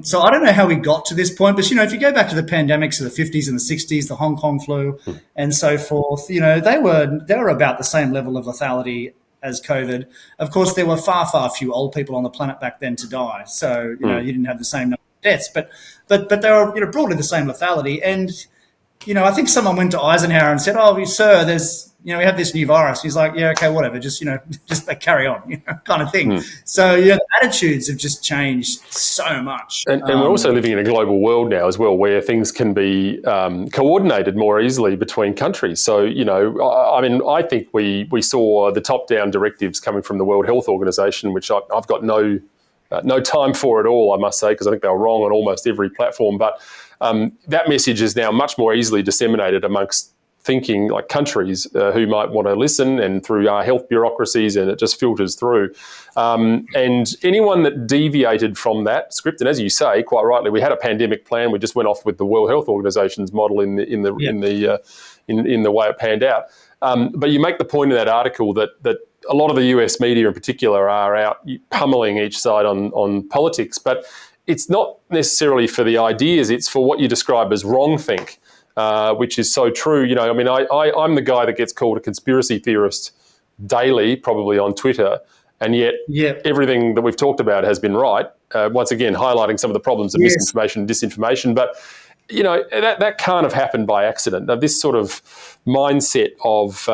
So I don't know how we got to this point, but if you go back to the pandemics of the 50s and the 60s, the Hong Kong flu and so forth, they were about the same level of lethality as COVID. Of course, there were far, far few old people on the planet back then to die. So, you didn't have the same number of deaths, but they were broadly the same lethality. And, I think someone went to Eisenhower and said, "Oh, sir, we have this new virus." He's like, "Yeah, okay, whatever, just carry on," kind of thing. So, the attitudes have just changed so much. And we're also living in a global world now as well, where things can be coordinated more easily between countries. So, I think we saw the top-down directives coming from the World Health Organization, which I've got no time for at all, I must say, because I think they were wrong on almost every platform. But that message is now much more easily disseminated amongst thinking like countries who might want to listen, and through our health bureaucracies, and it just filters through. And anyone that deviated from that script, and as you say, quite rightly, we had a pandemic plan. We just went off with the World Health Organization's model in the way it panned out. But you make the point in that article that a lot of the US media in particular are out pummeling each side on politics, but it's not necessarily for the ideas, it's for what you describe as wrongthink, which is so true. I'm the guy that gets called a conspiracy theorist daily, probably on Twitter, and yet everything that we've talked about has been right, once again highlighting some of the problems of misinformation and disinformation. But that can't have happened by accident. Now, this sort of mindset of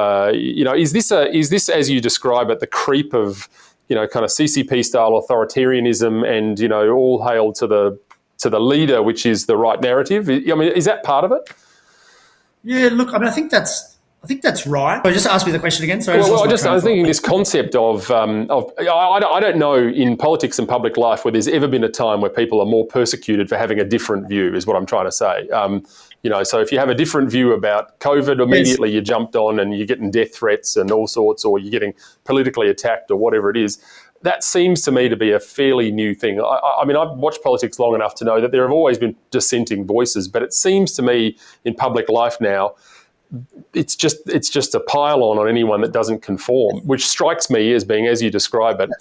is this as you describe it, the creep of kind of CCP style authoritarianism, and all hail to the leader, which is the right narrative? Is that part of it? Yeah, look, I think that's right. So just ask me the question again. Sorry. I was thinking this concept of I don't know in politics and public life where there's ever been a time where people are more persecuted for having a different view, is what I'm trying to say. So if you have a different view about COVID, immediately you're jumped on and you're getting death threats and all sorts, or you're getting politically attacked or whatever it is. That seems to me to be a fairly new thing. I've watched politics long enough to know that there have always been dissenting voices, but it seems to me in public life now, it's just a pile on anyone that doesn't conform, which strikes me as being, as you describe it,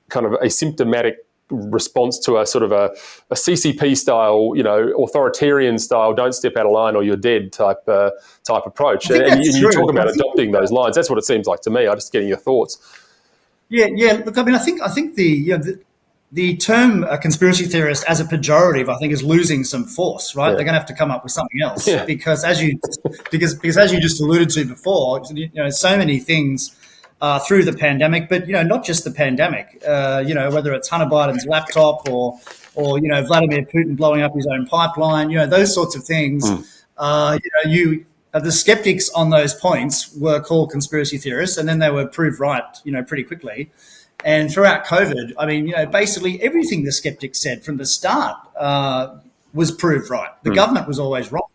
kind of a symptomatic response to a sort of a CCP style, authoritarian style, don't step out of line or you're dead type approach. And you talk about adopting those lines. That's what it seems like to me. I'm just getting your thoughts. Yeah. Look, I think the term conspiracy theorist as a pejorative, I think, is losing some force. Right? Yeah. They're going to have to come up with something else because as you just alluded to before, so many things through the pandemic, but not just the pandemic. Whether it's Hunter Biden's laptop or Vladimir Putin blowing up his own pipeline, those sorts of things. The skeptics on those points were called conspiracy theorists, and then they were proved right, pretty quickly. And throughout COVID, basically everything the skeptics said from the start was proved right. The government was always wrong.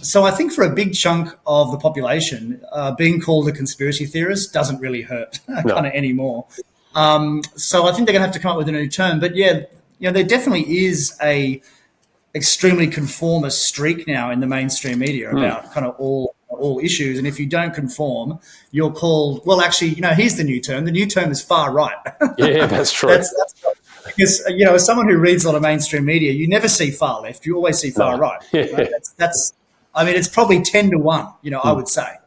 So I think for a big chunk of the population, being called a conspiracy theorist doesn't really hurt kind of anymore. So I think they're going to have to come up with a new term. But there definitely is a extremely conformist streak now in the mainstream media about kind of all issues. And if you don't conform, you're called, well, actually, here's the new term. The new term is far right. Yeah, that's true. That's because, as someone who reads a lot of mainstream media, you never see far left. You always see far right. Yeah. Right? It's probably 10 to 1, I would say.